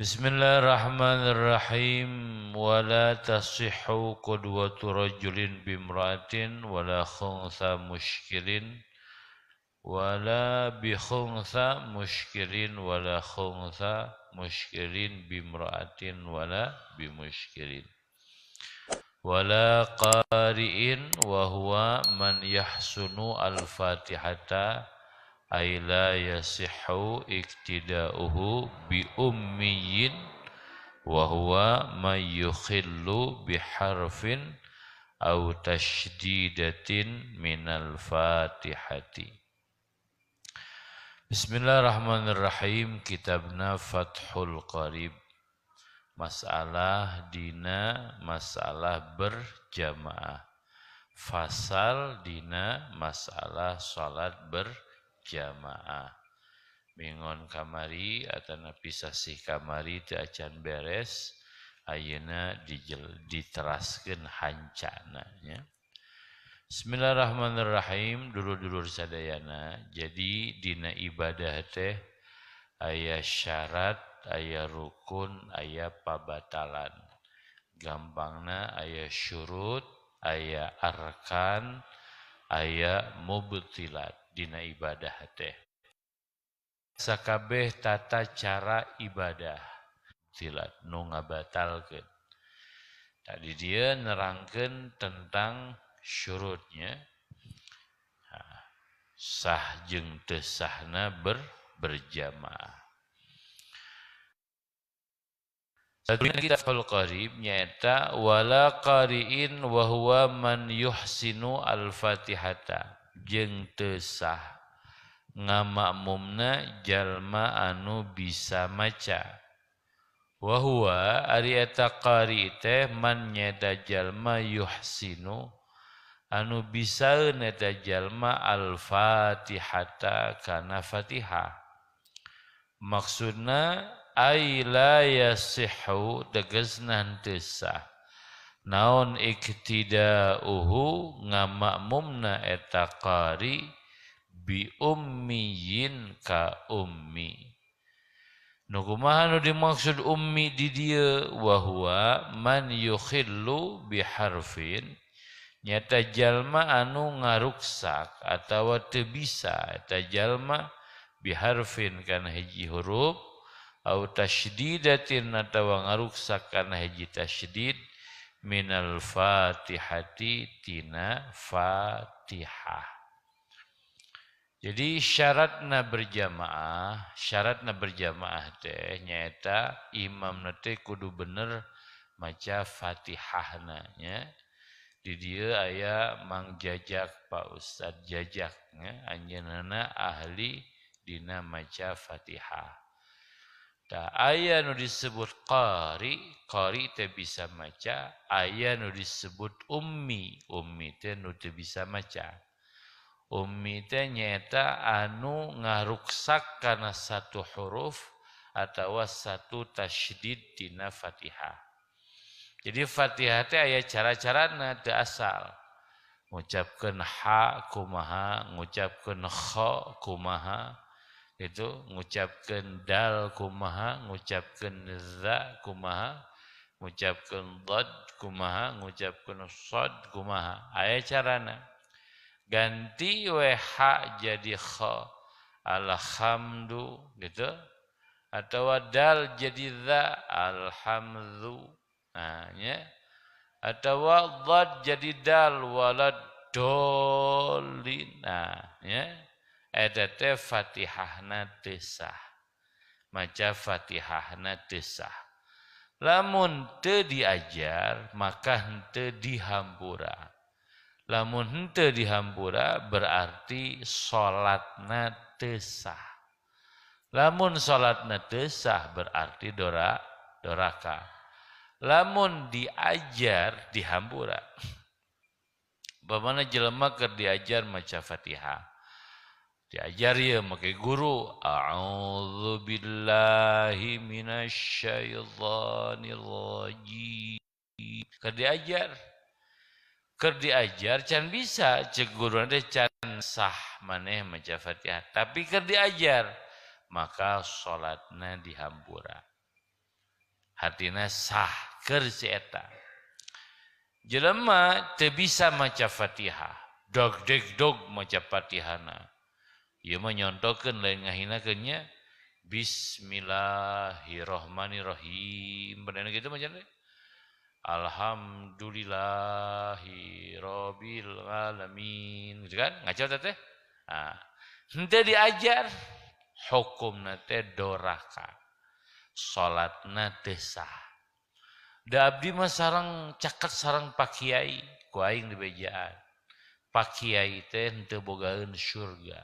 Bismillahirrahmanirrahim. Wala tasihhu qudwatu rajulin bimra'atin wala khunsa mushkirin wala bi khunsa mushkirin wala khunsa mushkirin bimra'atin wala bi mushkirin wala qari'in wa huwa man yahsunu al-fatihata ay la yasihhu iktida'uhu bi ummiyin wa huwa may yukhillu bi harfin aw tashdidatin minal fatihati. Bismillahirrahmanirrahim. Kitabna Fathul Qarib. Masalah dina masalah berjamaah. Fasal dina masalah salat berjamaah. Mingon kamari atana pisasih kamari teu acan beres ayeuna diteraskeun hancana nya. Bismillahirrahmanirrahim. Dulur-dulur sadayana, jadi dina ibadah teh aya syarat, aya rukun, aya pabatalan. Gampangna aya syurut, aya arkan, aya mubtilat dina ibadah teh. Sakabeh tata cara ibadah tilat nu ngabatalkeun. Tadi dia nerangkeun tentang syurutnya. Sah jeung teu sahna berjamaah. Sadurunge kita Fathul Qarib nyaeta wala qari'in wa huwa man yuhsinu al-Fatihata, jeung teu sah ngamakmumna jalma anu bisa maca. Wa huwa ari eta qari teh man nyaeta jalma yuhsinu anu bisaeun eta jalma al-Fatihata kana Fatihah. Maksudna ay la yasihhu tegasna teu sah naon iktidauhu ngamakmumna eta qari bi ummiyin ka ummi. Nu kumaha nu dimaksud ummi di dieu? Wa huwa man yukhillu bi harfin, nyata jalma anu ngaruksak atawa teu bisa eta jalma bi harfin kana hiji huruf au tashdidatin atawa ngaruksak kana hiji tasydid minal fatihati tina Fatihah. Jadi syaratna berjamaah teh nyaeta imamna teh kudu bener maca Fatihahna nya. Di dieu aya Mang Jajak, Pak Ustad Jajak nya, anjeunna ahli dina maca Fatihah. Da aya nu disebut qari teh bisa maca, aya nu disebut ummi teh nu teu bisa maca. Ummi teh nyaeta anu ngaruksak kana satu huruf atawa satu tasydid dina Fatihah. Jadi Fatihah teh aya cara-carana teu asal. Ngucapkeun ha kumaha, ngucapkeun kha kumaha, itu ngucapkeun dal kumaha, ngucapkeun za kumaha, ngucapkeun dhad kumaha, ngucapkeun shad kumaha. Aya carana. Ganti we ha jadi kha, alhamdu gitu, atau dal jadi za, alhamdu, nah ya, atau dhad jadi dal, walad dolin, nah ya, eta teh Fatihahna teu sah, maca Fatihahna teu sah. Lamun teu diajar maka henteu dihampura. Lamun henteu dihampura berarti salatna teu sah. Lamun salatna teu sah berarti doraka. Lamun diajar dihampura. Bagaimana jelema keur diajar maca Fatihah? Diajar ieu make guru, a'udzu billahi minasyaitonir rajim. Keur diajar can bisa cek guru teh can sah maneh maca Fatihah, tapi keur diajar maka salatna dihampura. Artina sah keur si eta. Jelema teu bisa maca Fatihah, dog deg dog maca Fatihana. Ieu mah nyontokeun lain ngahinakeun nya Bismillahirrahmanirrahim. Bener gitu macam Alhamdulillahi Rabbil Alamin. Gitu kan? Ngaco teh? Nah, henteu diajar hukumna teh doraka. Salatna teu sah. Da abdi mah sareng caket sareng Pak Kiai, ku aing di bejaan. Pak Kiai teh henteu bogaeun surga.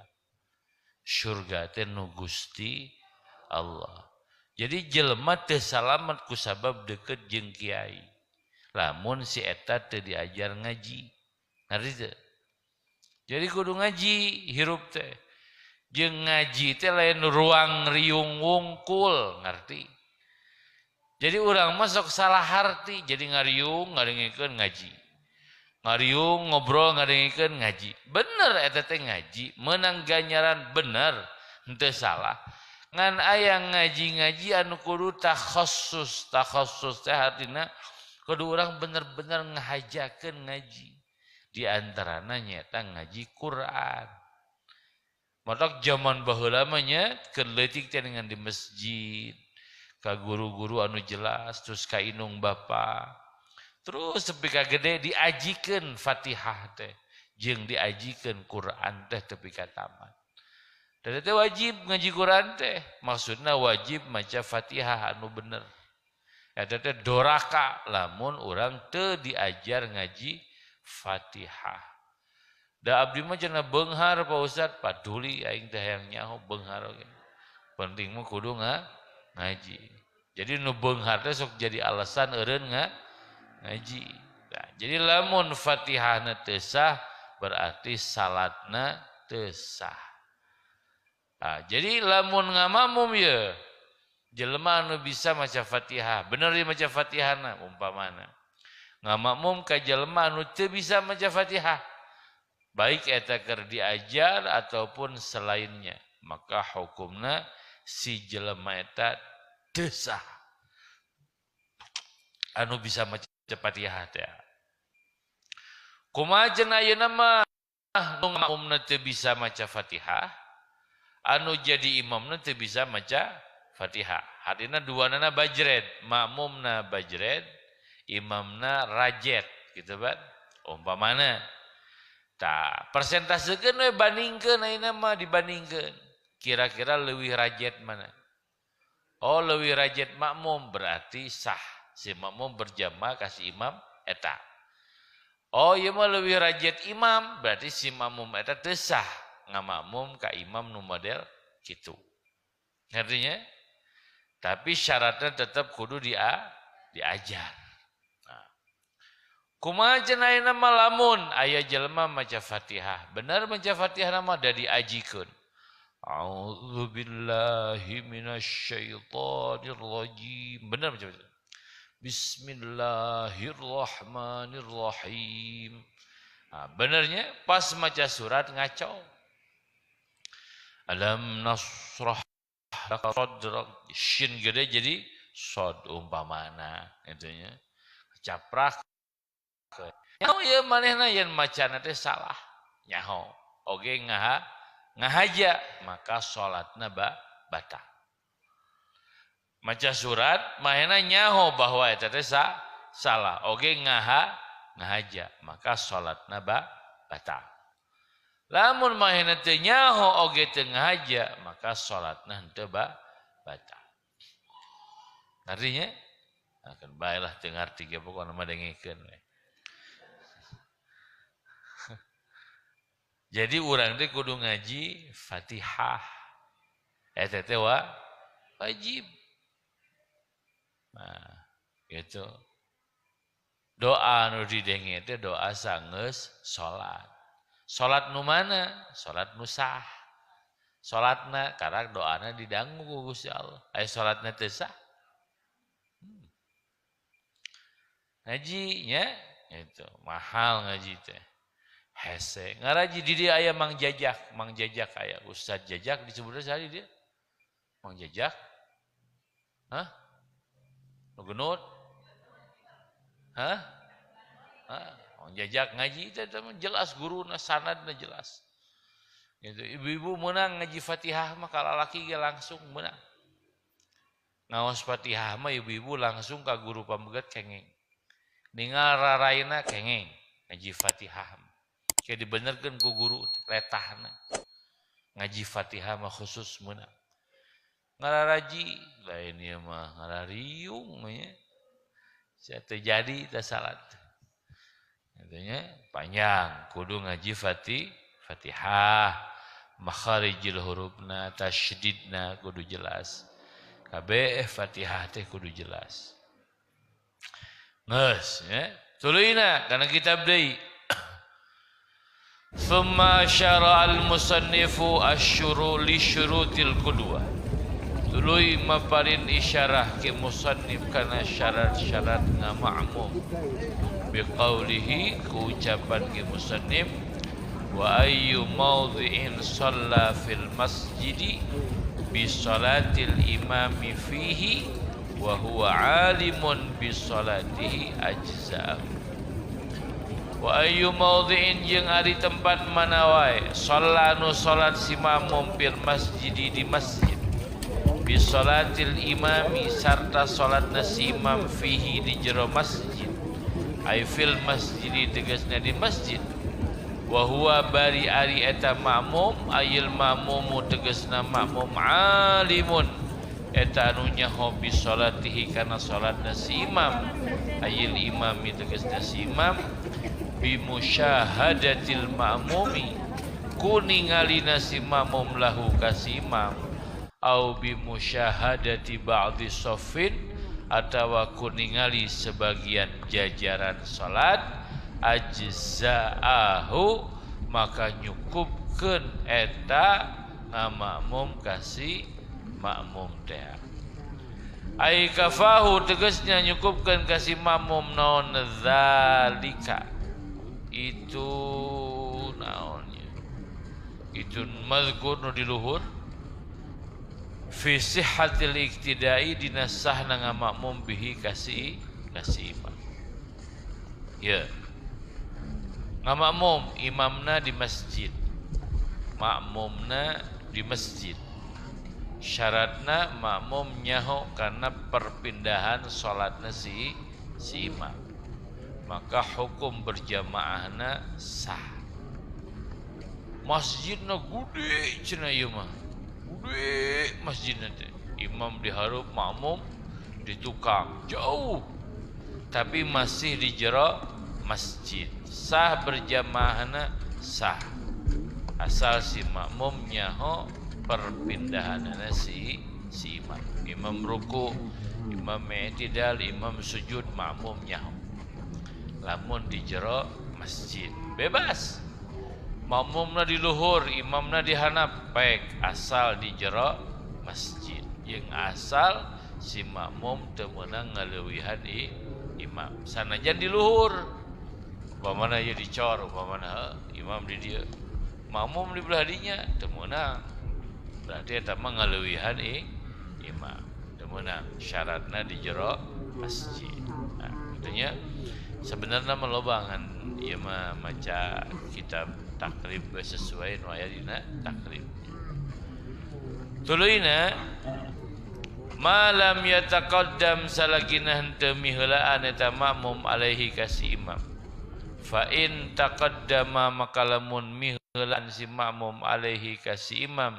Surga teh nu Gusti Allah. Jadi jelema teu salamet ku sabab deukeut jeung kiai. Lamun si eta teu diajar ngaji. Ngerti teu? Jadi kudu ngaji hirup teh. Jeung ngaji teh lain ruang riung wungkul, ngerti? Jadi urang mah sok salah harti, jadi ngariung ngadengikeun ngaji. Ngariung ngobrol ngadengikeun ngaji. Bener eta teh ngaji, meunang ganjaran bener, henteu salah. Ngan aya ngaji-ngaji anu kudu takhassus teh artina kudu urang bener-bener ngahajakeun ngaji. Di antarana nyaeta ngaji Quran. Matak zaman baheula mah nya keur leutik teh dengan di masjid. Ka guru-guru anu jelas terus ka inung bapa terus tepi ka gede diajikeun Fatihah teh jeung diajikeun Quran teh tepi ka tamat. Dan teh wajib ngaji Quran teh maksudna wajib maca Fatihah anu bener. Eta teh doraka lamun urang teu diajar ngaji Fatihah. Da abdi mah cenah beunghar Pak Ustad, paduli aing teh hayang nyaho beunghar oge. Penting mah kudu ngaji. Jadi nu beunghar teh sok jadi alasan eureun ngaji. Nah, jadi lamun Fatihahna teu sah berarti salatna teu sah. Nah, jadi lamun ngamakmum ye jelema anu bisa maca Fatihah, bener dia maca Fatihahna umpamana. Ngamakmum ka jelema anu teu bisa maca Fatihah. Baik eta keur diajar ataupun selainnya, maka hukumna si jelema eta teu sah anu bisa maca Fatihah teh. Kumaha cenah ayeuna mah nu makmumna teu bisa maca Fatihah, anu jadi imamna teu bisa maca Fatihah. Hadina duanana bajred, makmumna bajred, imamna rajet gitu kan. Umpamana tah persentasekeun we bandingkeun ayeuna mah dibandingkeun. Kira-kira leuwih rajet mana? Oh leuwih rajet makmum berarti sah. Si makmum berjamaah kasih imam eta. Oh ieu mah leuwih rajet imam berarti si makmum eta teu sah ngamakmum ka imam nu model kitu. Ngertinya? Tapi syaratnya tetap kudu diajar. Nah. Kumaha cenah ayeuna mah lamun aya jelema maca Fatihah, bener maca Fatihah mah da diajikeun. A'udzu billahi minasyaitonir rajim. Benar macam itu. Bismillahirrahmanirrahim. Nah, benernya pas maca surat ngaco. Alam nasrah laka sadrak. Shin gede jadi sod umpamana itunya. Caprak. Nyaho ieu manehna yen macana teh salah. Nyaho. Oge ngahaja maka salatna batal. Maca surat mahena nyaho bahwa eta teh salah. Oge ngahaja maka salatna batal. Lamun mahena teu nyaho oge teu ngahaja maka salatna henteu batal. Artinya akan baiklah teu ngarti ge pokona mah dengikeun we. Jadi urang teh kudu ngaji Fatihah. Eta teh wajib. Nah, gitu. Doa nu didenge teh doa sangeus salat. Salat nu mana? Salat nu sah. Salatna karena doana didangu ku Gusti Allah. Aya salatna teu sah. Ngaji nya itu mahal ngaji teh. Hese ngaraji di dia aya Mang Jajak aya Ustaz Jajak disebutna sari dia Mang Jajak. Hah? Nu genut? Hah? Hah? Oh, jajak ngaji teh jelas guruna sanadna jelas. Gitu. Ibu-ibu menang ngaji Fatihah mah kalau laki ge langsung menang. Ngaos Fatihah mah ibu-ibu langsung ka guru pambeget kengeng. Ningal raraina kengeng ngaji Fatihah. Kayak dibenerkeun ku guru letahna. Ngaji Fatihah mah khusus menang. Ngararaji lain ieu mah ngarariung nya. Sia teu jadi teh salat. Katanya panjang kudu ngaji Fatihah. Makharijil hurufna tasydidna kudu jelas. Kabeh Fatihah teh kudu jelas. Geus ya. Tuluina kana kitab deui. Thumma syara al-musannifu asyuru li syurutil qudwah. Tuluy maparin isyarah ke musannif kana syarat-syarat ngama'mum. Biqaulihi ku ucapan ke musannif wa ayyu mawdhi'in shalla fil masjidi bi salatil imami fihi wa huwa alimun bi salatihi ajza'ahu. Wa ayyu mawdhi'in jeung ari tempat mana wae shalla nu salat si makmum fil masjidi di masjid bi salatil imami sarta salatna si imam fihi di jero masjid ay fil masjidi tegasna di masjid wa huwa bari ari eta makmum ayil makmumu tegasna makmum alimun eta anu nyaho bi salatihi kana salatna si imam ayil imami tegasna si imam bi musyahadatil ma'mumi kuningalina si makmum lahu ka si imam au bi musyahadati ba'dhi shaffin atawa kuningali sebagian jajaran salat ajza'ahu maka nyukupkeun eta ngamakmum kasih makmum teh ai kafahu tegasnya nyukupkeun kasih makmum naon zalika itu naonnya itu mazkur nu di luhur fi sihhatil iktidai dina sahna ngamakmum bihi kasih imam ya ngamakmum imamna di masjid makmumna di masjid syaratna makmum nyaho karena perpindahan salatna si imam maka hukum berjamaahna sah. Masjidna gede cenah ieu mah. Gede masjidna teh. Imam dihareup makmum di tukang jauh. Tapi masih di jero masjid. Sah berjamaahna sah. Asal si makmum nyaho perpindahanna si imam. Imam ruku, imam i'tidal, imam sujud, makmum nyaho. Lamun di jero masjid bebas makmumna di luhur imamna di handap baik asal di jero masjid yang asal si makmum teu meunang ngaleuwihan imam sanajan di luhur upamana ieu dicor upamana imam di dieu makmum di belah dinya teu meunang berarti eta mah ngaleuwihan imam teu meunang syaratna di jero masjid. Nah itunya sebenarnya melobangan ieu mah maca kitab takrib sesuai nu aya dina takrib. Tuluina malam yataqaddam salagina henteu miheulaan eta makmum alaihi kasih imam. Fa in taqaddama maka lamun miheulaan si makmum alaihi kasih imam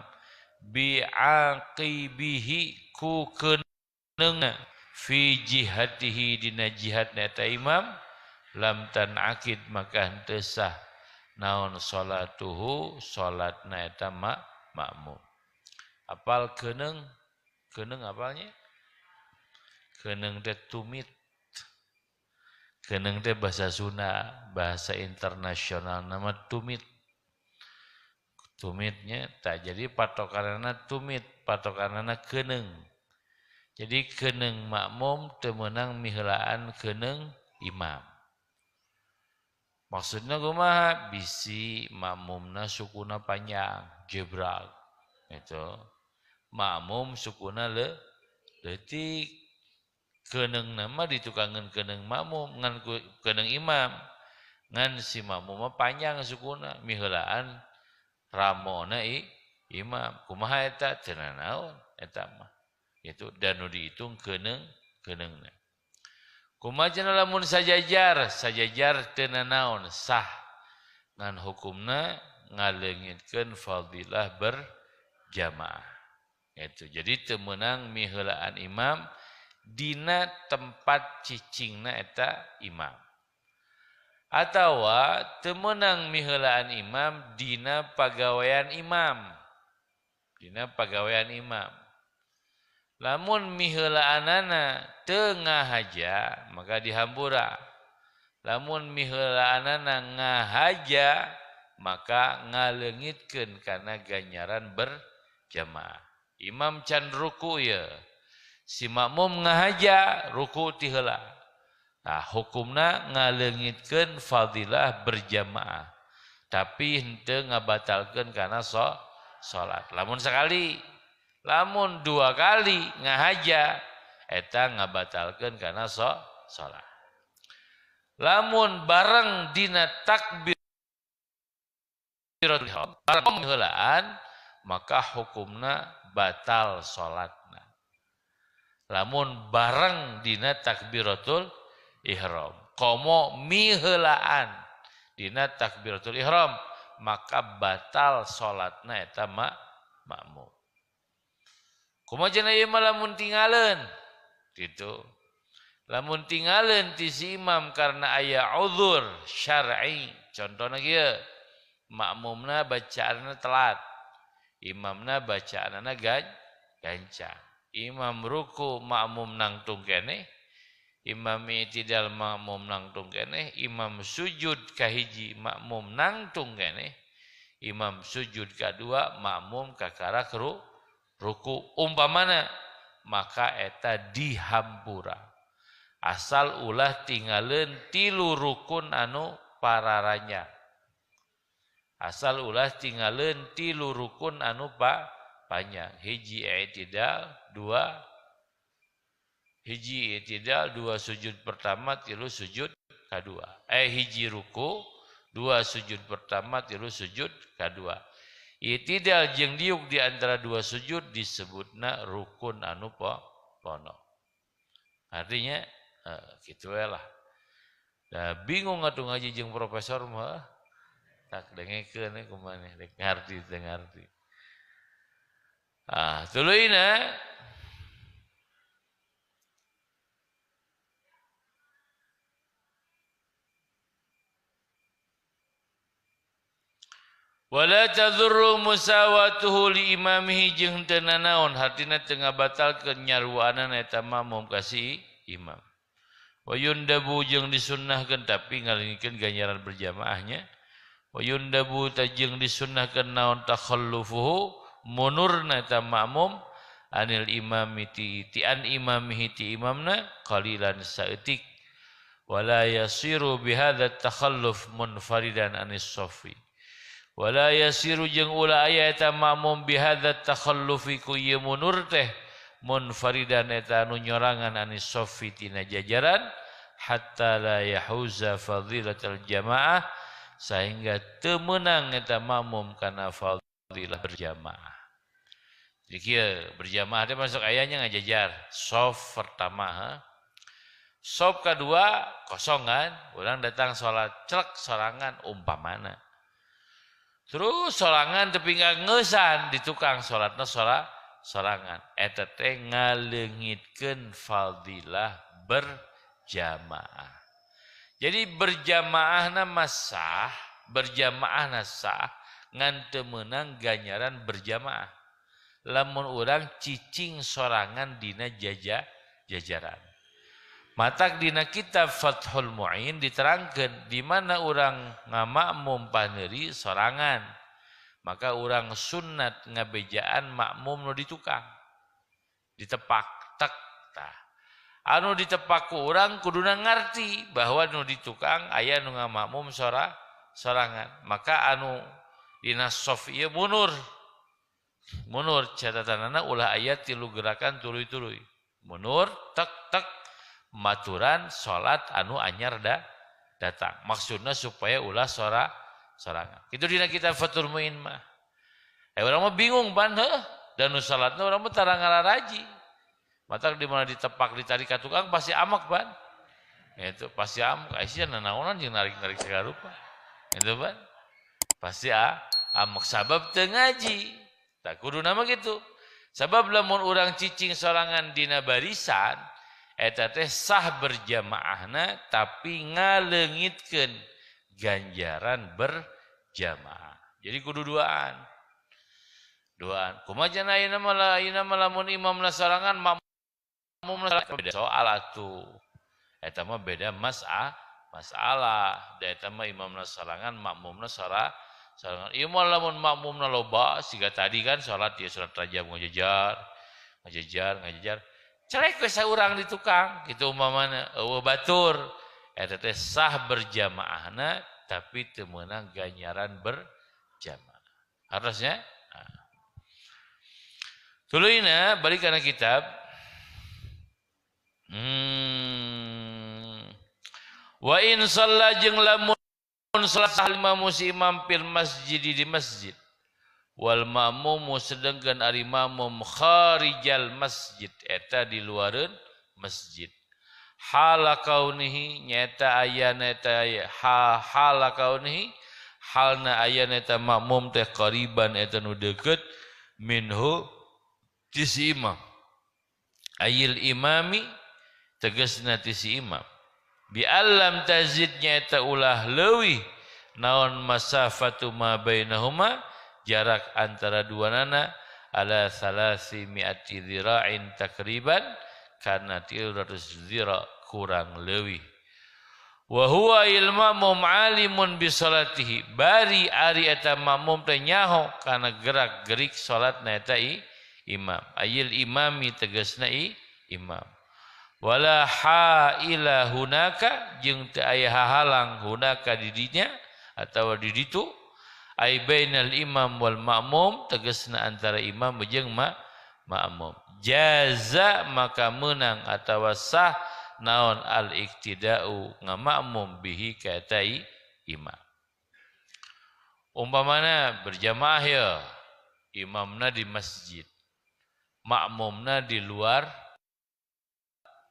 bi aqibihi ku keneunga fi jihatihi dina jihadna eta imam lam tanakid maka henteu sah naon salatuhu salatna eta makmum. Apal keneung apalnya keneung teh tumit keneung teh bahasa Sunda bahasa internasional nama tumit tak jadi patokanana tumit patokanana keneung jadi keneung makmum teu meunang miheulaan keneung imam. Maksudna kumaha? Bisi makmumna sukuna panjang, jebrag. Itu. Makmum sukuna leutik. keneung nama ditukangan keneung makmum ngan keneung imam ngan si makmum mah panjang sukuna miheulaan ramona imam kumaha eta teu naon eta mah itu dan nu dihitung keneungna kumaha cenah lamun sajajar teu naon sah ngan hukumna ngaleungitkeun fadilah berjamaah itu jadi teu meunang miheulaan imam dina tempat cicingna eta imam atawa teu meunang miheulaan imam dina pagawean imam lamun miheulaanana teu ngahaja maka dihambura lamun miheulaanana ngahaja maka ngaleungitkeun kana ganjaran berjamaah imam can ruku ya si makmum ngahaja ruku ti heula nah hukumna ngaleungitkeun fadilah berjamaah tapi henteu ngabatalkeun kana salat lamun sekali lamun dua kali ngahaja eta ngabatalkeun kana salat lamun bareng dina takbiratul ihram bareng heulaan maka hukumna batal salatna lamun bareng dina takbiratul ihram komo miheulaan dina takbiratul ihram maka batal salatna eta makmum kumaha cenah ieu mah lamun tingaleun kitu lamun tingaleun ti si imam karena aya uzur syar'i contona kieu makmumna bacaanna telat imamna bacaanna gancang imam ruku makmum nangtung keneh imam i'tidal makmum nangtung keneh imam sujud kahiji makmum nangtung keneh imam sujud kadua makmum kakara ruku umpamana maka eta dihampura asal ulah tingaleun 3 rukun anu pararanya asal ulah tingaleun 3 rukun anu panjang hiji i'tidal dua sujud pertama 3 sujud kadua hiji ruku 2 sujud pertama 3 sujud kadua i'tidal jeung diuk di antara 2 sujud disebutna rukun anu pono artinya kitu we lah da bingung atuh ngaji jeung profesor mah tak dengekeun kumaha rek ngarti teu ngarti tuluina wala tadurru musawatuhu li imamihi jeung teu nanaon hartina teu ngabatalkeun nyaruanan eta makmum ka si imam wa yundabu jeung disunnahkeun tapi ngaleungikeun ganjaran berjamaahnya wa yundabu jeung disunnahkeun naon takhallufuhu munurna eta makmum anil imami ti an imamihi ti imamna qalilan saeutik wala yasiru bihadza takhalluf munfaridan anis saffi wala yasiru jeung ulah aya eta makmum bihadza takhallufi ku ieu munur teh munfaridan eta anu nyorangan anis saffi tina jajaran hatta la yahuza fadilatul jamaah sehingga teu meunang eta makmum kana fadilah berjamaah. Jadi kieu berjamaah teh masuk ayanya ngajajar shaf pertama shaf kadua kosongan urang datang salat celek sorangan umpamana terus sorangan tapi ngeusan di tukang salatna sorangan eta teh ngaleungitkeun fadilah berjamaah. Jadi berjamaahna masah, berjamaahna sah ngan teu meunang ganjaran berjamaah. Lamun urang cicing sorangan dina jajaran. Matak dina kitab Fathul Mu'in diterangkeun di mana urang ngamakmum paneuri sorangan. Maka urang sunnat ngabejaan makmum nu di tukang. Ditepak tek tah. Anu ditepak ku urang kuduna ngarti bahwa nu di tukang aya nu ngamakmum sorangan. Maka anu dina shaf ieu munur. Munur catatanana ulah aya 3 gerakan tuluy-tuluy. Munur tek tek maturan salat anu anyar datang. Maksudnya supaya ulah sorangan. Itu dina kita Fathul Muin mah. Orang mah bingung ban dan nu salatna urang mah tara ngararaji. Matak di mana ditepak ditarik ka tukang pasti amak ban. Itu pasti amak. Aisyah nanaonan jeung narik-narik segala rupa. Itu ban. Pasti amak sabab teu ngaji. Tak kudu nama gitu. Sabab lamun urang cicing sorangan dina barisan eta teh sah berjamaahna tapi ngaleungitkeun ganjaran berjamaah. Jadi kudu duaan. Kumaha ayeuna mah lamun imamna sorangan makmumna beda soal atuh. Eta mah beda masalah. Da eta mah imamna sorangan makmumna sorangan. Ieu mah lamun makmumna loba siga tadi kan salat ieu salat rajab ngajejar. Celek we saurang di tukang kitu umpamana eueuh batur. Eta teh sah berjamaahna tapi teu meunang ganjaran berjamaah. Harusnya tuluina balik kana kitab. Wa in shalla jeung lamun salat imam si imam fil masjid di masjid. Wal ma'mum sedengkeun ari makmum kharijal masjid eta di luareun masjid. Hala kaunihi nyata ayana eta hala kaunihi halna ayana eta makmum teh qariban eta nu deukeut minhu tisi imam ayil imami tegasna tisi imam bi alam tazidnya eta ulah leuwih naon masafatu ma bainahuma jarak antara duanana ala salasi mi'ati dzira'in takriban kana 300 dzira kurang leuwih wa huwa ilmamum alimun bi salatihi bari ari eta makmum teh nyaho kana gerak-gerik salatna eta imam ayil imami tegasna imam wala haila hunaka jeung teu aya hahalang hunaka di dinya atawa di ditu ai bainal imam wal ma'mum tegasna antara imam jeung ma'mum jaza maka menang atawa sah naon al iktida'u ngamakmum bihi katai imam umpamana berjamaah ya imamna di masjid makmumna di luar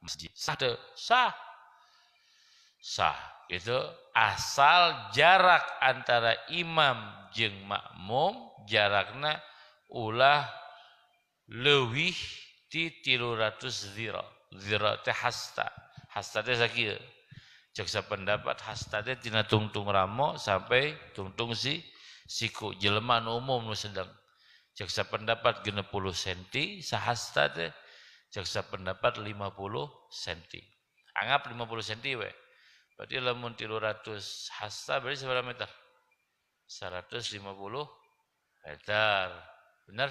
masjid sah itu asal jarak antara imam jeung makmum jarakna ulah leuwih ti 300 dzira teh hasta teh sakieu cek sapendapat hasta teh tina tungtung ramo sampai tungtung siku jelema nu umum nu sedang cek sapendapat 60 cm sahasta teh cek sapendapat 50 cm anggap 50 cm we berarti lamun 300 hasta berarti seberapa meter 150 meter benar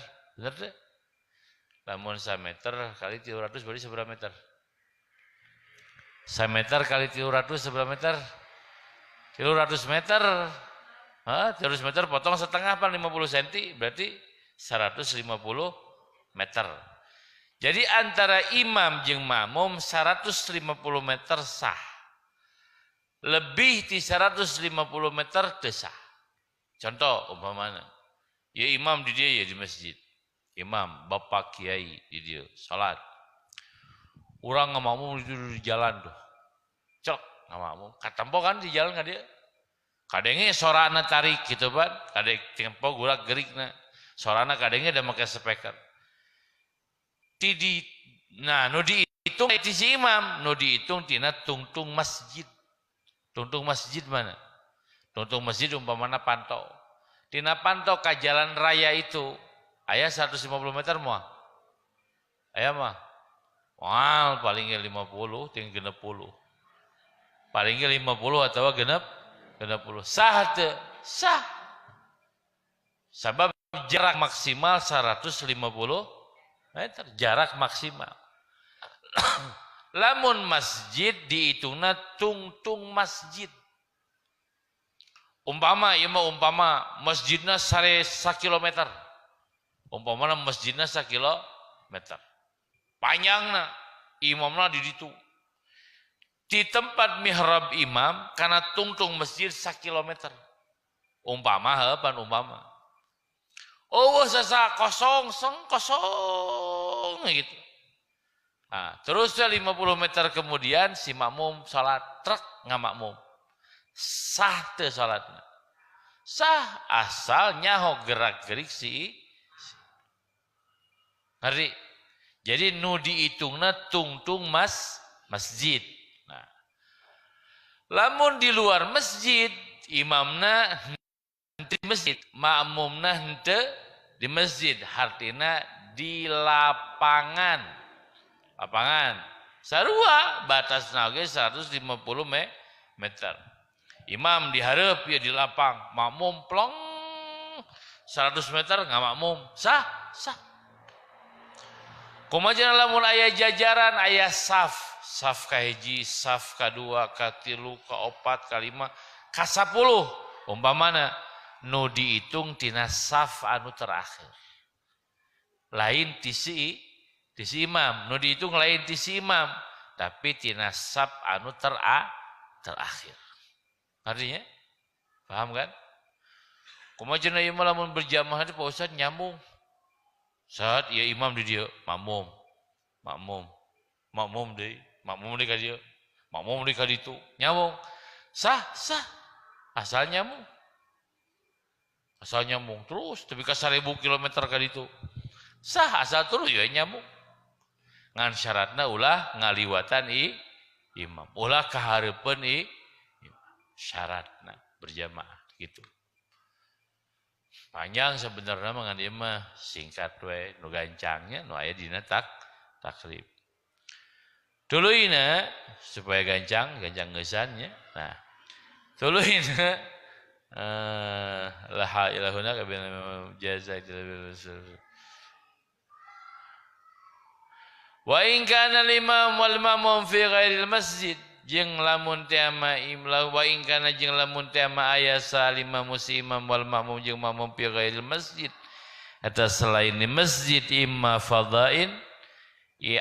teh lamun 1 meter kali 300 berarti seberapa meter 1 meter kali 300 seberapa meter 300 meter 300 meter potong setengah apa 50 cm berarti 150 meter. Jadi antara imam jeung makmum 150 meter sah. Lebih di 150 meter teu sah. Contoh umpamana, ya imam di dia ya di masjid. Imam bapak kiai di dia salat. Urang ngamakmum di jalan tuh. Cok ngamakmum, katempo kan di jalan ka dia. Kadenge sorana tarik gitu ban, kadek tempo gurak gerikna. Sorana kadangnya ada pakai speaker. Nah, nu dihitung ti si imam, nu dihitung tina tungtung masjid. Tungtung masjid mana? Tungtung masjid umpamana pantau. Tina pantau ka jalan raya itu aya 150 meter moal. Aya mah. Moal paling 50 ting 60. Paling 50 atawa 60. Sah teu? Sah. Sabab jarak maksimal 150 meter jarak maksimal. Lamun masjid dihitungna tungtung masjid. Umpama masjidna sare 1 kilometer. Umpamana masjidna 1 kilometer. Panjangna imamna di ditu. di tempat mihrab imam karena tungtung masjid 1 kilometer. Umpama heupan umpama. Oh, sasa kosong gitu. Nah, terusnya 50 meter kemudian si makmum salat trek ngamakmum. Sah teu salatna. Sah asal nyaho gerak-gerik si ngerti. Jadi nu diitungna tungtung masjid. Nah, lamun di luar masjid imamna di masjid, makmumna henteu di masjid, artinya di lapangan. Lapangan sarua batasna ge 150 meter. Imam dihareup ya di lapang, makmum plong 100 meter nggak makmum, sah. Kumaha lamun aya jajaran, aya saf kahiji, saf kadua, katilu, kaopat, kalima, kasapuluh, umpamana nu dihitung tina saf anu terakhir. Lain tisi imam, nu dihitung lain tisi imam, tapi tina saf anu terakhir. Artinya, paham kan? Kumaha cenah ieu lamun berjamaah teh Pak Ustaz nyambung. Saat ieu imam di dieu, makmum deui ka dieu, makmum deui ka ditu, nyambung. Sah. Asal nyambung terus tapi ka 1000 kilometer ka ditu. Sah asal terus ya nyambung. Ngan syaratna ulah ngaliwatan imam, ulah kahareupeun imam. Syaratna berjamaah gitu. Panjang sebenarnya mengan ieu mah singkat we nu gancangnya nu aya dina takrib. Tuluina supaya gancang geusannya. Nah, tuluina la ilahuna kabina jazakallahu khairan. Wa in kana al-imam wal ma'mum fi ghairil masjid, jeung lamun teh ama imla wa in kana jeung lamun teh ama aya salima muslimam wal ma'mum jeung ma'mum fi ghairil masjid eta selain di masjid imma fadain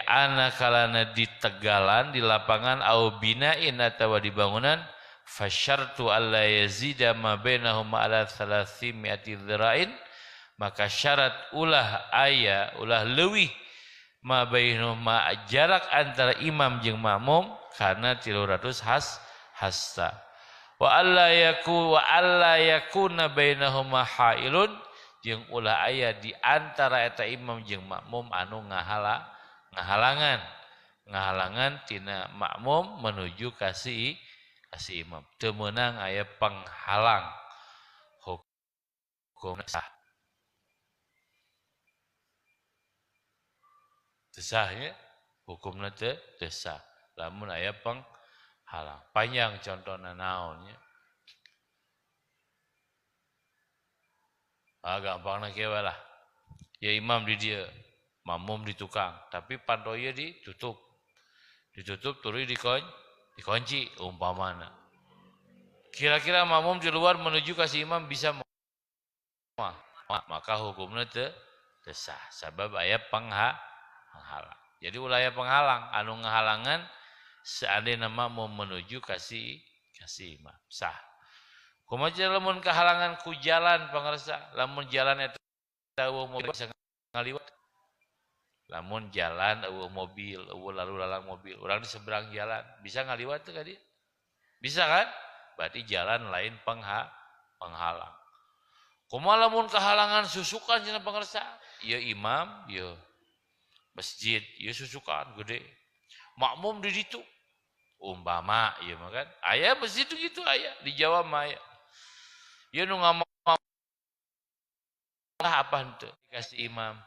ana kalana di tegalan di lapangan au binain atawa di bangunan fasyartu alla yazida ma bainahuma ala 300 dzira'in, maka syarat ulah aya ulah leuwih ma bainahuma jarak antara imam jeung makmum karena 300 hasta. Wa alla yakuna bainahuma hailun, jeung ulah aya di antara eta imam jeung makmum anu ngahalangan tina makmum menuju kasih imam. Teu meunang aya penghalang hukum sah. Sahnya hukumna teu sah lamun aya penghalang. Panjang contohna naonnya. Gampangna kieu lah. Ya imam di dieu, makmum di tukang, tapi pantoieu ditutup. Ditutup tuluy dikunci umpamana. Kira-kira makmum di luar menuju kasih imam bisa maka hukumna teu sah sabab aya penghalang. Jadi ulah aya penghalang anu ngahalangan seandainya makmum menuju kasih imam sah. Kumaha lamun kehalangan ku jalan pangarsa, lamun jalan eta eueuh mobil bisa ngaliwat. Lamun jalan eueuh mobil, eueuh lalu lalang mobil, urang di seberang jalan, bisa ngaliwat teh ka dieu? Bisa kan? Berarti jalan lain penghalang. Kumaha lamun kehalangan susukan cenah pangarsa? Ieu imam, ieu masjid, ieu susukan gede. Makmum di ditu. Umpama ieu mah kan. Aya masjid gitu aya, di Jawa mah aya. Ieu nu ngomong apa henteu dikasih imam.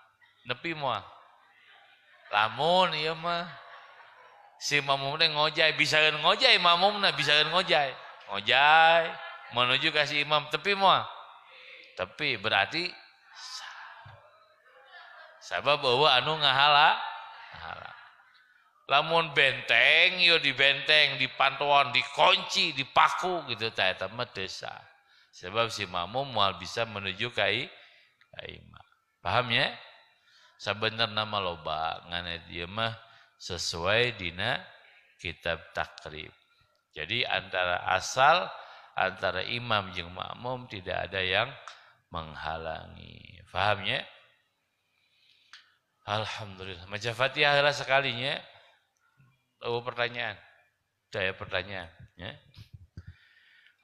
Nepi moal. Lamun ieu mah si makmum teh ngojay, bisaeun ngojay makmumna, bisaeun ngojay. Ngojay menuju kasih imam tepi moal. Tepi berarti sabab eueuh anu ngahalang. Lamun benteng yo di benteng, di pantauan, dikunci, dipaku gitu tah eta mah teu sah. Sebab si makmum moal bisa menuju ka imam. Paham ya? Sabenerna mah loba ngan dieu mah sesuai dina kitab takrib. Jadi antara imam jeung makmum tidak ada yang menghalangi. Fahamnya? Alhamdulillah. Maca Fatihah lah sekalinya. Pertanyaan. Saya pertanyaan. Ya.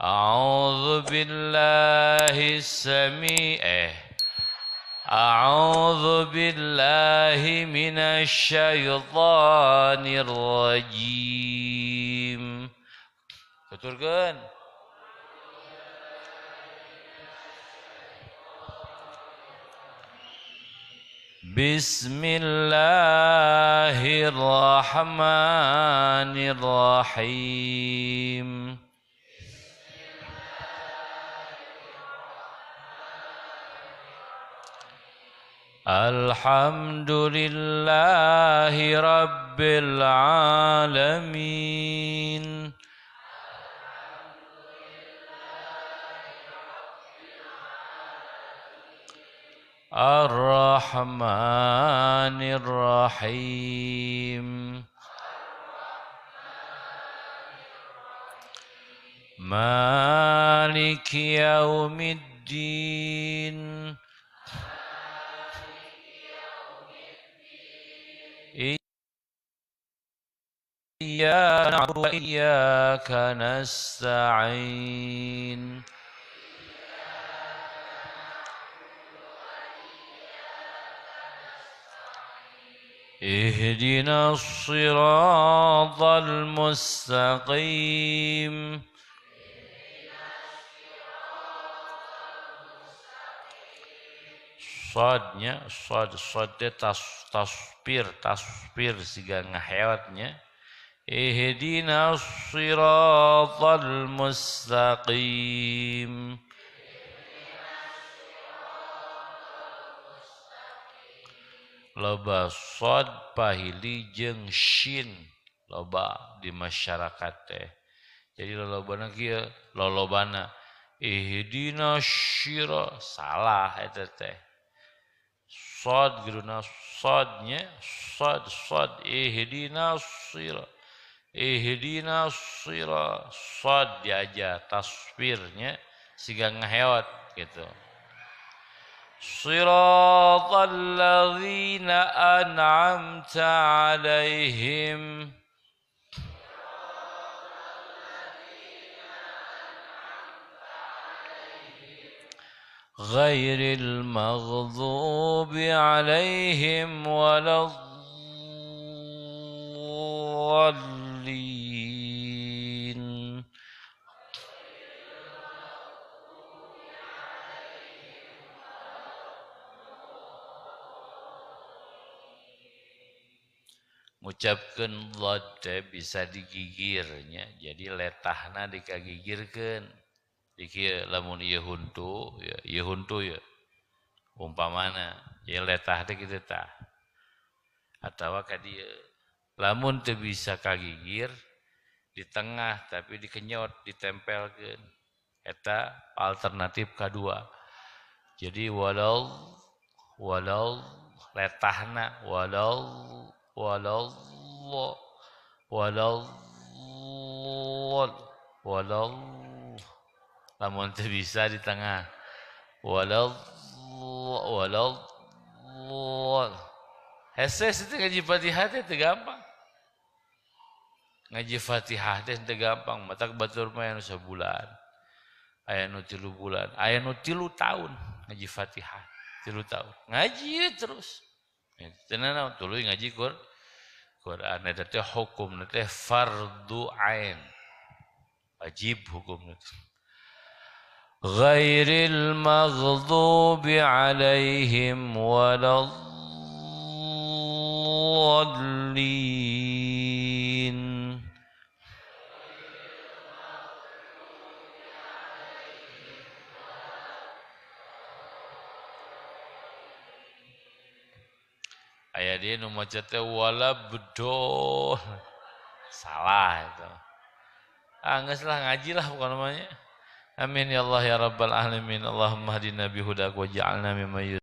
A'udzu billahi A'udzu billahi minasy syaithanir rajim. Tuturkeun. Bismillahirrahmanirrahim. Alhamdulillahi rabbil alamin. Ar-Rahmanir Rahim. Maliki yaumiddin. Iyyaka na'budu wa iyyaka nasta'in. Ihdinas siratal mustaqim. Sodnya, sodnya tasfir siga ngahewatnya. Ihdinas siratal mustaqim. Loba sod pahili jeung shin loba di masyarakat teh. Jadi lolobana kieu, lolobana ihdinas syira salah eta teh. Sod guruna sodnya sod ihdinas syira. Ihdinas syira sod diaja tasfirnya siga ngahewat gitu. Shiratal ladzina an'amta 'alaihim ghairil maghdubi 'alaihim waladdallin. Ngucapkeun dhad teh bisa digigirnya, jadi letahna dikagigirkeun. Dikieu lamun ieu huntu ya umpamana ya letah teh kitu tah. Atawa ka dieu lamun teu bisa kagigir di tengah tapi dikenyot ditempelkeun. Eta alternatif kadua. Jadi walau letahna walau lamun teu bisa di tengah walau hese itu ngaji Fatihah teh teu gampang. Ngaji Fatihah teh teu gampang, matak batur mah anu sabulan. Aya nu 3 bulan, aya nu 3 tahun ngaji Fatihah, 3 tahun. Ngaji terus. Tenan tuluy ngaji Quran eta teh hukumna teh fardu ain. Wajib hukumna. Ghairil maghdubi 'alaihim waladdallin. Aya dia nu maca teh walabdol. Salah itu. Geus lah ngaji lah pokoknya namanya. Amin ya Allah ya rabbal alamin. Allahumma hdina bihudak waj'alna mimman